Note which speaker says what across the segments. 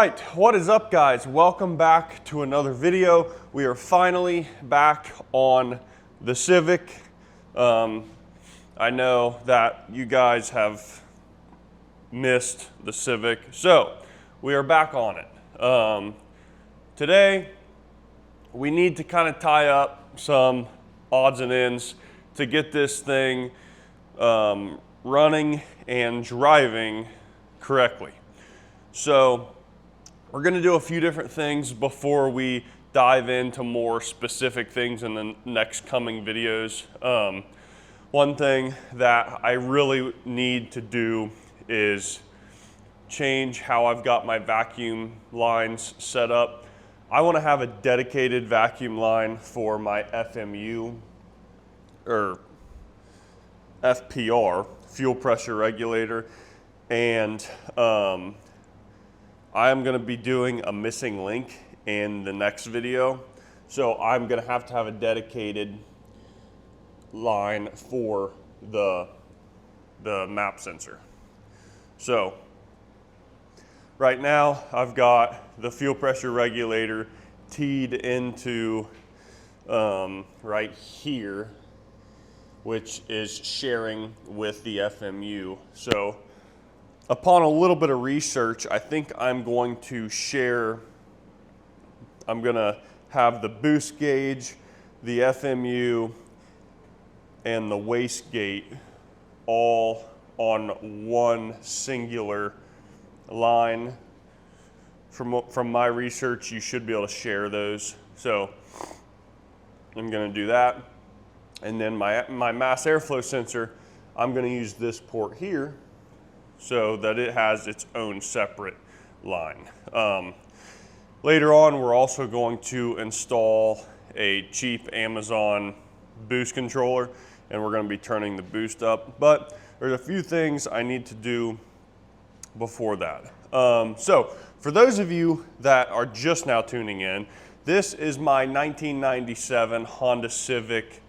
Speaker 1: right, what is up guys? Welcome back to another video. We are finally back on the Civic. I know that you guys have missed the Civic, so we are back on it. Today, we need to kind of tie up some odds and ends to get this thing running and driving correctly. So we're going to do a few different things before we dive into more specific things in the next coming videos. One thing that I really need to do is change how I've got my vacuum lines set up. I want to have a dedicated vacuum line for my FMU or FPR, fuel pressure regulator, and I am going to be doing a missing link in the next video. So I'm going to have a dedicated line for the map sensor. So right now I've got the fuel pressure regulator teed into right here, which is sharing with the FMU. So upon a little bit of research, I think I'm going to have the boost gauge, the FMU, and the wastegate all on one singular line. From my research, you should be able to share those. So I'm gonna do that. And then my mass airflow sensor, I'm gonna use this port here so that it has its own separate line. Later on, we're also going to install a cheap Amazon boost controller, and we're going to be turning the boost up. But there's a few things I need to do before that. So for those of you that are just now tuning in, this is my 1997 Honda Civic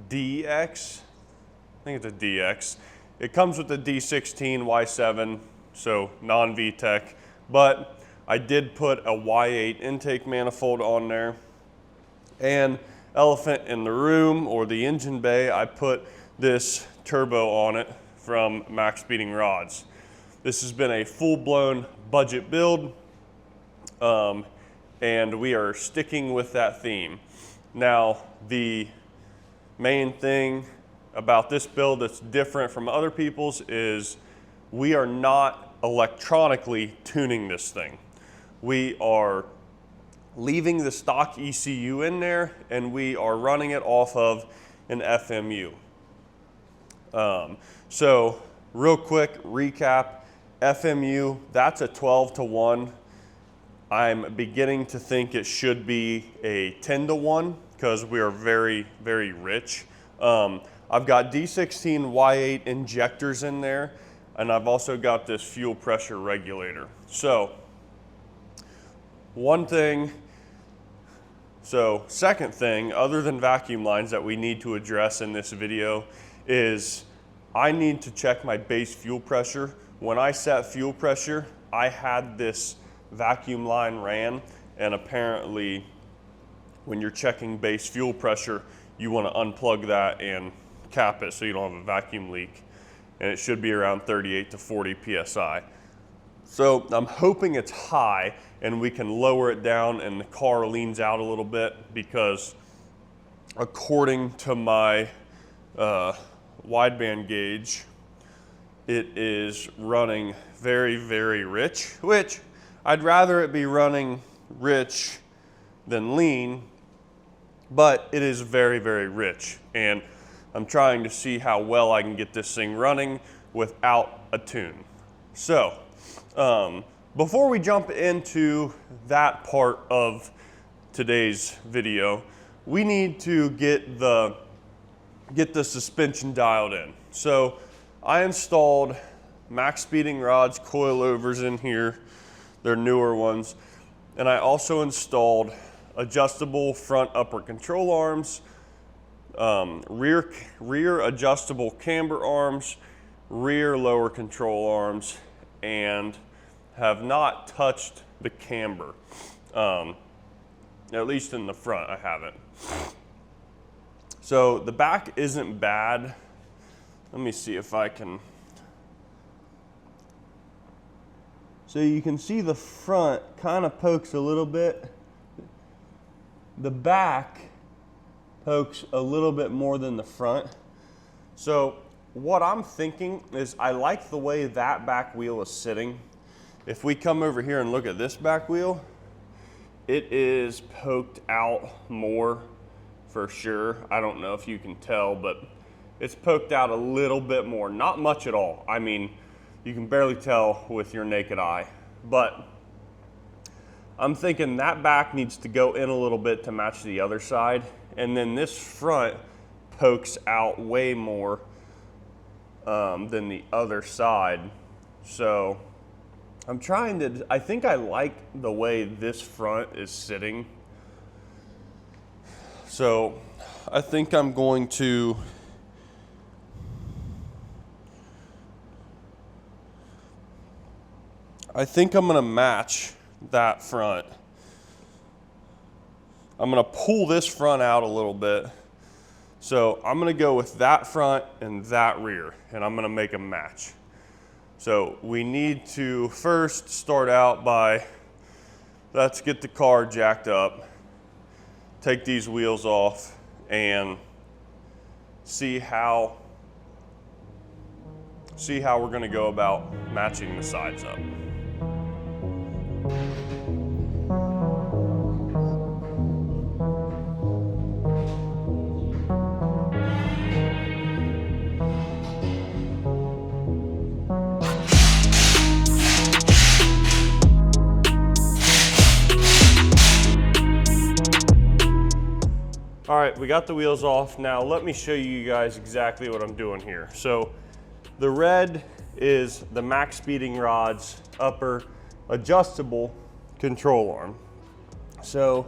Speaker 1: DX. I think it's a DX. It comes with the D16 Y7, so non-VTEC, but I did put a Y8 intake manifold on there. And elephant in the room, or the engine bay, I put this turbo on it from Max Speeding Rods. This has been a full-blown budget build, and we are sticking with that theme. Now, the main thing about this build that's different from other people's is we are not electronically tuning this thing. We are leaving the stock ECU in there, and we are running it off of an FMU. So real quick recap, FMU, that's a 12-to-1. I'm beginning to think it should be a 10-to-1 because we are very, very rich. I've got D16 Y8 injectors in there, and I've also got this fuel pressure regulator. So second thing, other than vacuum lines that we need to address in this video, is I need to check my base fuel pressure. When I set fuel pressure, I had this vacuum line ran, and apparently when you're checking base fuel pressure, you want to unplug that and cap it so you don't have a vacuum leak. And it should be around 38 to 40 PSI. So I'm hoping it's high and we can lower it down and the car leans out a little bit, because according to my wideband gauge, it is running very, very rich, which I'd rather it be running rich than lean, but it is very, very rich. And I'm trying to see how well I can get this thing running without a tune. So before we jump into that part of today's video, we need to get the suspension dialed in. So I installed Max Speeding Rods coilovers in here. They're newer ones. And I also installed adjustable front upper control arms, rear adjustable camber arms, rear lower control arms, and have not touched the camber. At least in the front, I haven't. So the back isn't bad. Let me see if I can. So you can see the front kind of pokes a little bit. The back pokes a little bit more than the front. So what I'm thinking is I like the way that back wheel is sitting. If we come over here and look at this back wheel, it is poked out more for sure. I don't know if you can tell, but it's poked out a little bit more. Not much at all. I mean, you can barely tell with your naked eye, but I'm thinking that back needs to go in a little bit to match the other side. And then this front pokes out way more than the other side. So I'm trying to, I think I like the way this front is sitting. So I think I'm going to match that front. I'm gonna pull this front out a little bit. So I'm gonna go with that front and that rear, and I'm gonna make a match. So we need to first start out by, let's get the car jacked up, take these wheels off, and see how we're gonna go about matching the sides up. All right, we got the wheels off. Now let me show you guys exactly what I'm doing here. So the red is the max speeding rod's upper adjustable control arm. So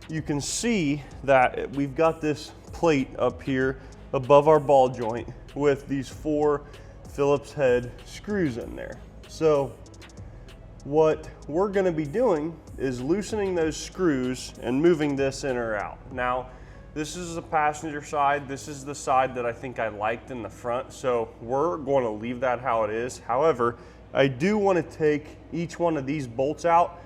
Speaker 1: you can see that we've got this plate up here above our ball joint with these 4 Phillips head screws in there. So what we're gonna be doing is loosening those screws and moving this in or out. Now, this is the passenger side. This is the side that I think I liked in the front. So we're going to leave that how it is. However, I do want to take each one of these bolts out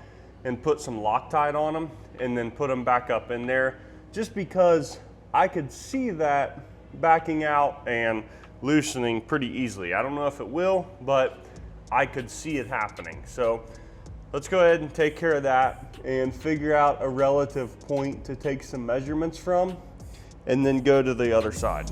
Speaker 1: and put some Loctite on them and then put them back up in there, just because I could see that backing out and loosening pretty easily. I don't know if it will, but I could see it happening. So let's go ahead and take care of that and figure out a relative point to take some measurements from, and then go to the other side.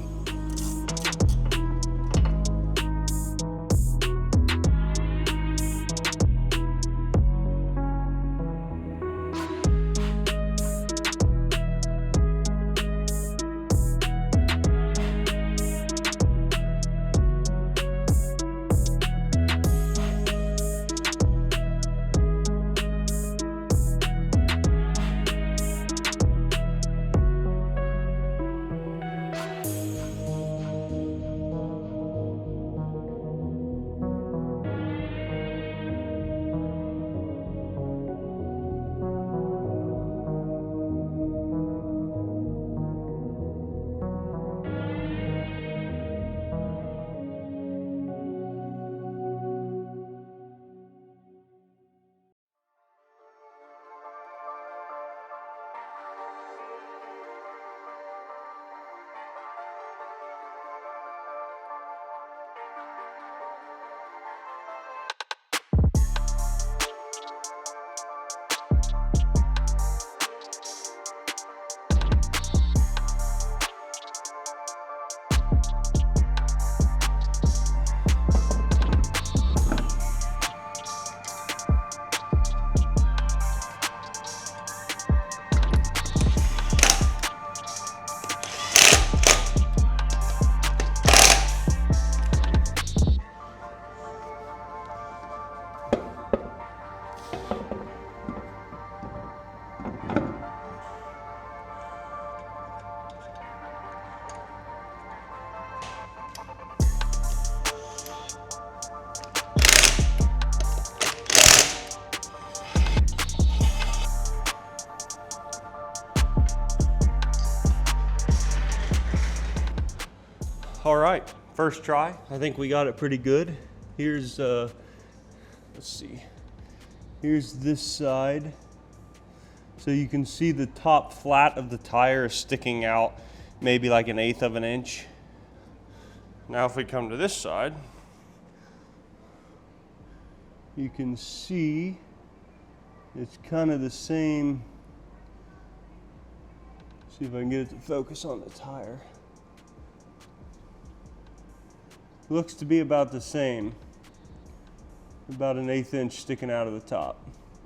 Speaker 1: right, first try. I think we got it pretty good. Here's, let's see. Here's this side. So you can see the top flat of the tire is sticking out maybe like 1/8 of an inch. Now if we come to this side, you can see it's kind of the same. See if I can get it to focus on the tire. Looks to be about the same. About 1/8 inch sticking out of the top.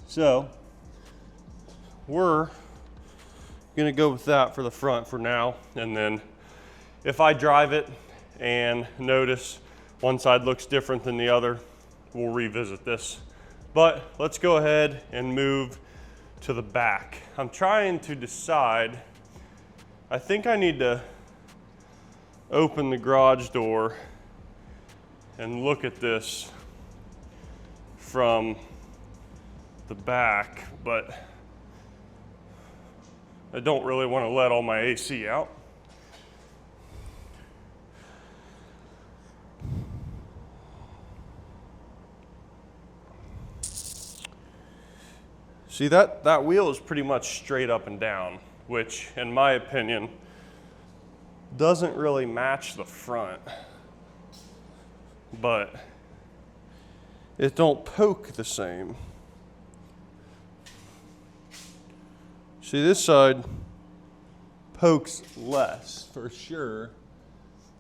Speaker 1: So we're gonna go with that for the front for now. And then if I drive it and notice one side looks different than the other, we'll revisit this. But let's go ahead and move to the back. I'm trying to decide, I think I need to open the garage door and look at this from the back, but I don't really want to let all my AC out. See, that wheel is pretty much straight up and down, which in my opinion doesn't really match the front, but it don't poke the same. See, this side pokes less for sure.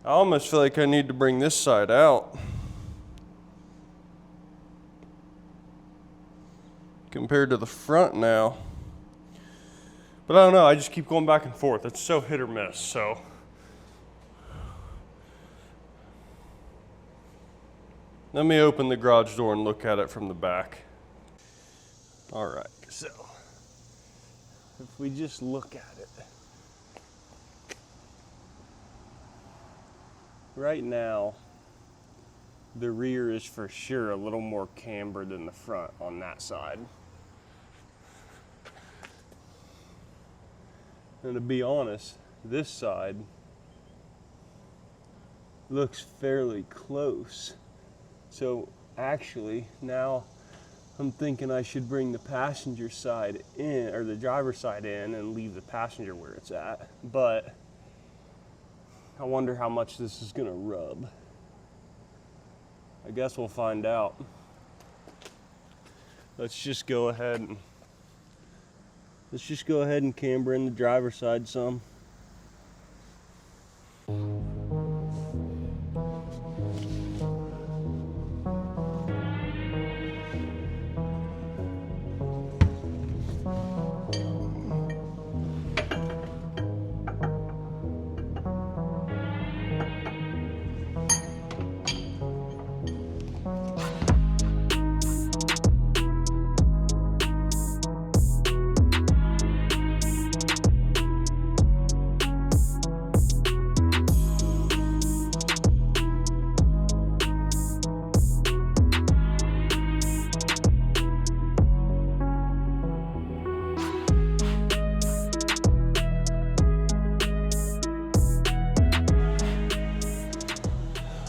Speaker 1: I almost feel like I need to bring this side out compared to the front now. But I don't know, I just keep going back and forth. It's so hit or miss, so. Let me open the garage door and look at it from the back. All right, so if we just look at it. Right now, the rear is for sure a little more cambered than the front on that side. And to be honest, this side looks fairly close. So actually, now I'm thinking I should bring the passenger side in, or the driver's side in, and leave the passenger where it's at. But I wonder how much this is gonna rub. I guess we'll find out. Let's just go ahead and camber in the driver's side some.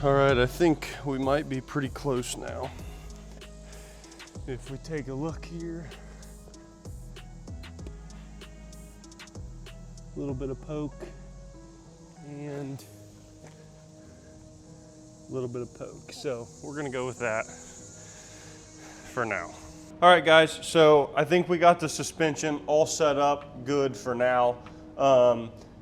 Speaker 1: All right, I think we might be pretty close now. If we take a look here, a little bit of poke and a little bit of poke. So we're gonna go with that for now. All right, guys, so I think we got the suspension all set up good for now.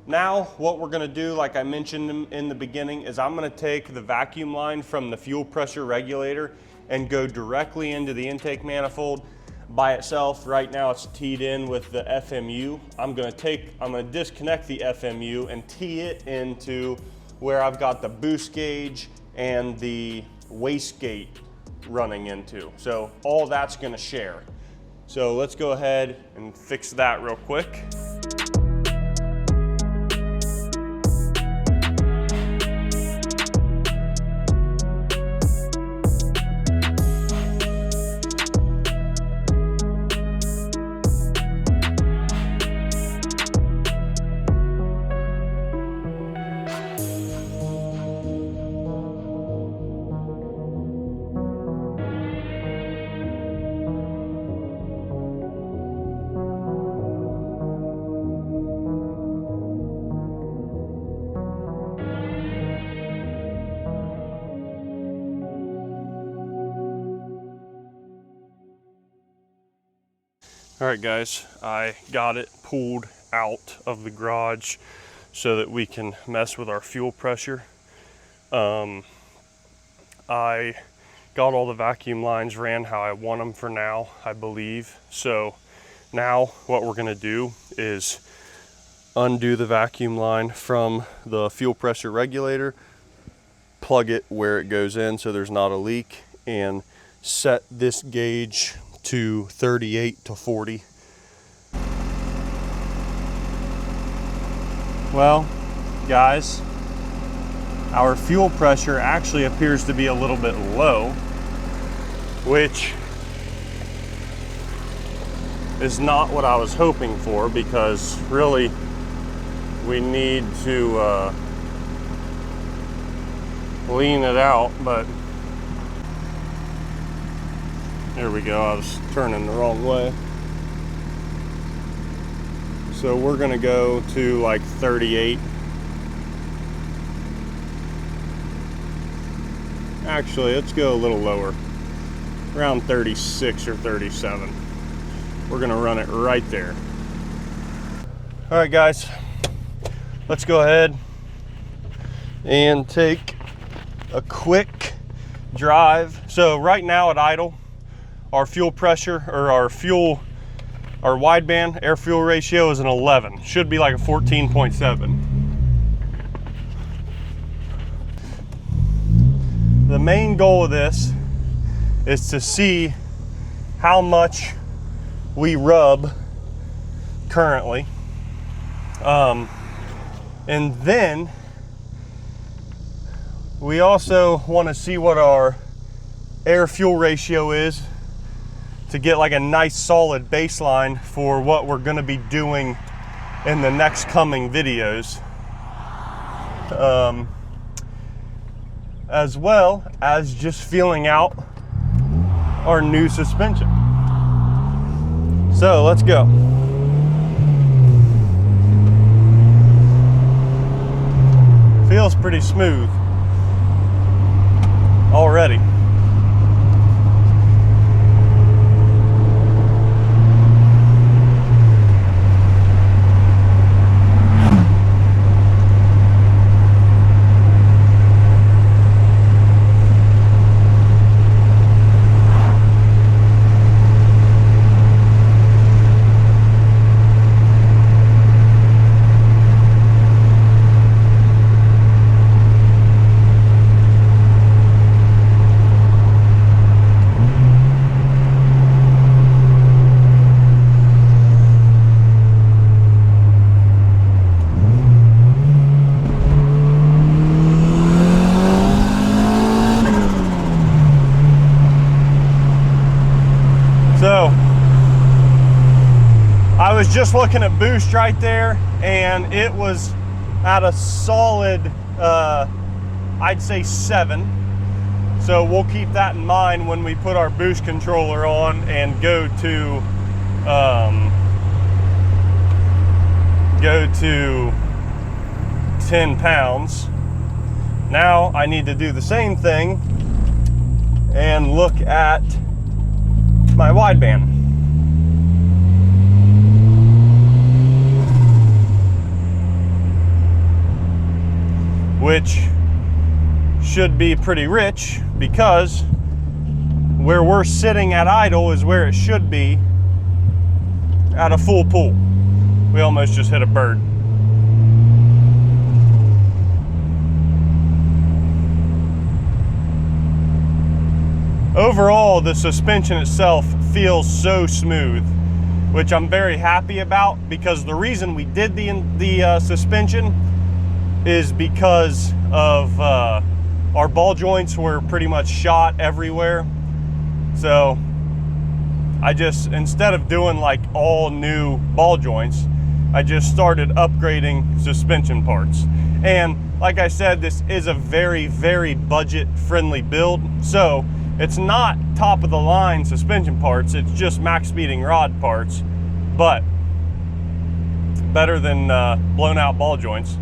Speaker 1: Now what we're gonna do, like I mentioned in the beginning, is I'm gonna take the vacuum line from the fuel pressure regulator and go directly into the intake manifold by itself. Right now it's teed in with the FMU. I'm gonna disconnect the FMU and tee it into where I've got the boost gauge and the wastegate running into. So all that's gonna share. So let's go ahead and fix that real quick. All right, guys, I got it pulled out of the garage so that we can mess with our fuel pressure. I got all the vacuum lines ran how I want them for now, I believe. So now what we're gonna do is undo the vacuum line from the fuel pressure regulator, plug it where it goes in so there's not a leak, and set this gauge to 38 to 40. Well, guys, our fuel pressure actually appears to be a little bit low, which is not what I was hoping for, because really we need to lean it out, but there we go, I was turning the wrong way. So we're gonna go to like 38. Actually, let's go a little lower, around 36 or 37. We're gonna run it right there. All right, guys, let's go ahead and take a quick drive. So right now at idle, our fuel pressure, or our wideband air fuel ratio is an 11. Should be like a 14.7. The main goal of this is to see how much we rub currently. And then we also want to see what our air fuel ratio is, to get like a nice solid baseline for what we're going to be doing in the next coming videos, as well as just feeling out our new suspension. So let's go. Feels pretty smooth already. So I was just looking at boost right there, and it was at a solid, I'd say 7. So we'll keep that in mind when we put our boost controller on and go to 10 pounds. Now I need to do the same thing and look at my wideband. Which should be pretty rich, because where we're sitting at idle is where it should be at a full pull. We almost just hit a bird. Overall, the suspension itself feels so smooth, which I'm very happy about, because the reason we did the suspension is because of our ball joints were pretty much shot everywhere. So I just, instead of doing like all new ball joints, I just started upgrading suspension parts. And like I said, this is a very, very budget friendly build. So it's not top of the line suspension parts, it's just max speeding rod parts, but better than blown out ball joints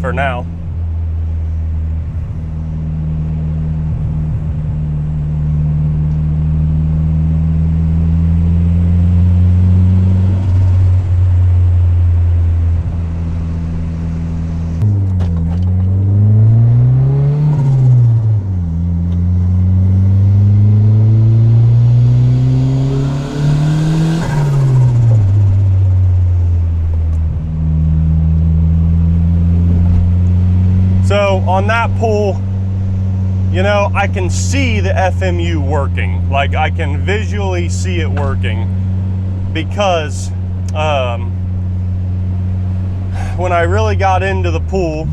Speaker 1: for now. on that pull, you know, I can see the FMU working. Like, I can visually see it working because when I really got into the pool,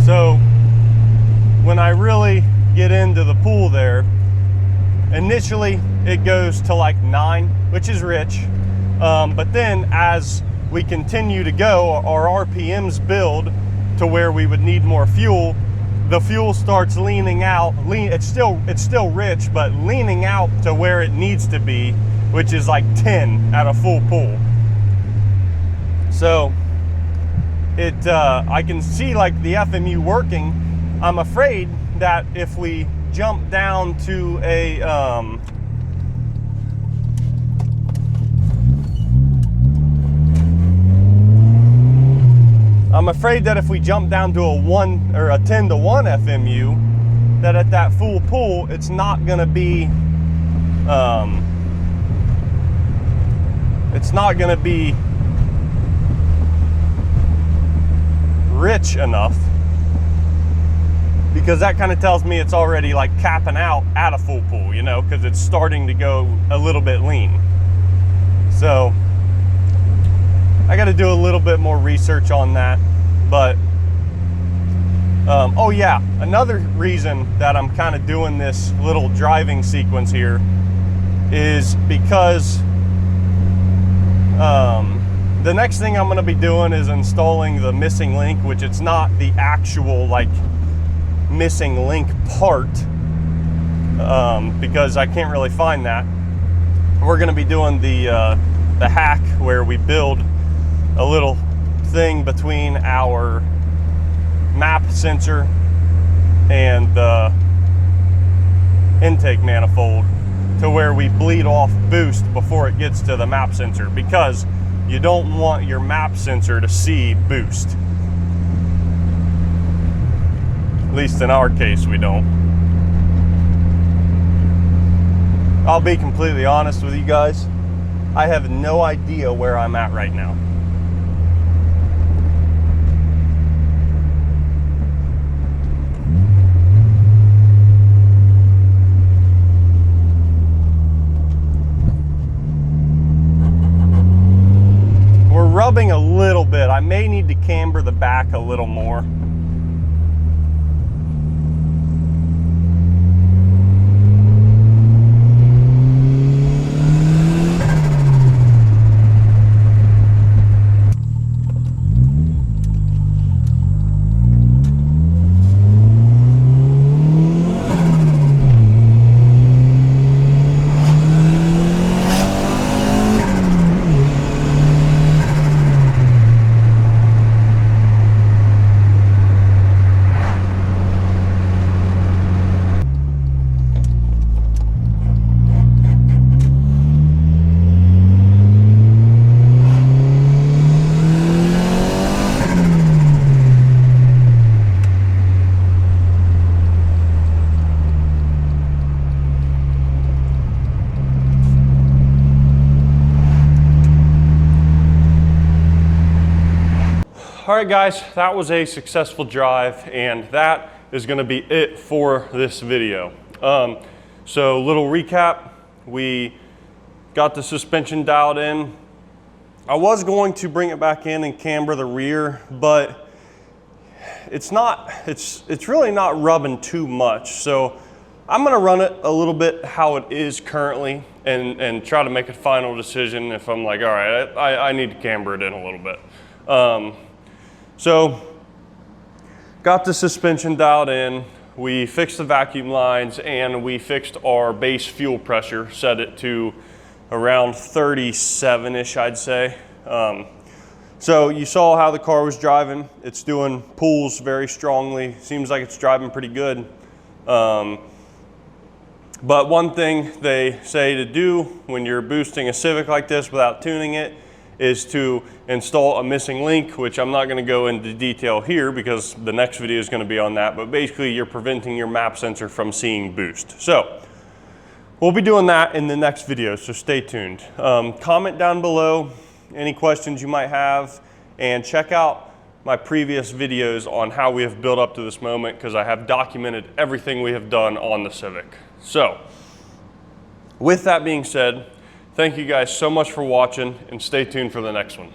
Speaker 1: so when I really get into the pool there, initially it goes to like 9, which is rich. But then as we continue to go, our RPMs build to where we would need more fuel. The fuel starts leaning out. It's still rich, but leaning out to where it needs to be, which is like 10 at a full pull. So I can see like the FMU working. I'm afraid that if we jump down to a I'm afraid that if we jump down to a 1 or a 10 to 1 FMU, that at that full pull, it's not going to be rich enough, because that kind of tells me it's already like capping out at a full pull, you know, because it's starting to go a little bit lean. So I got to do a little bit more research on that. But oh yeah, another reason that I'm kind of doing this little driving sequence here is because the next thing I'm going to be doing is installing the missing link, which it's not the actual like missing link part, because I can't really find that. We're going to be doing the hack where we build a little thing between our map sensor and the intake manifold to where we bleed off boost before it gets to the map sensor, because you don't want your map sensor to see boost. At least in our case, we don't. I'll be completely honest with you guys. I have no idea where I'm at right now. We're rubbing a little bit. I may need to camber the back a little more. All right guys, that was a successful drive, and that is going to be it for this video. So little recap, we got the suspension dialed in. I was going to bring it back in and camber the rear, but it's really not rubbing too much. So I'm going to run it a little bit how it is currently and try to make a final decision if I'm like, all right, I need to camber it in a little bit. So got the suspension dialed in, we fixed the vacuum lines, and we fixed our base fuel pressure, set it to around 37-ish, I'd say. So you saw how the car was driving. It's doing pulls very strongly. Seems like it's driving pretty good. But one thing they say to do when you're boosting a Civic like this without tuning it is to install a missing link, which I'm not going to go into detail here because the next video is going to be on that, but basically you're preventing your map sensor from seeing boost. So We'll be doing that in the next video, so stay tuned. Comment down below any questions you might have, and check out my previous videos on how we have built up to this moment, because I have documented everything we have done on the Civic. So, with that being said, thank you guys so much for watching, and stay tuned for the next one.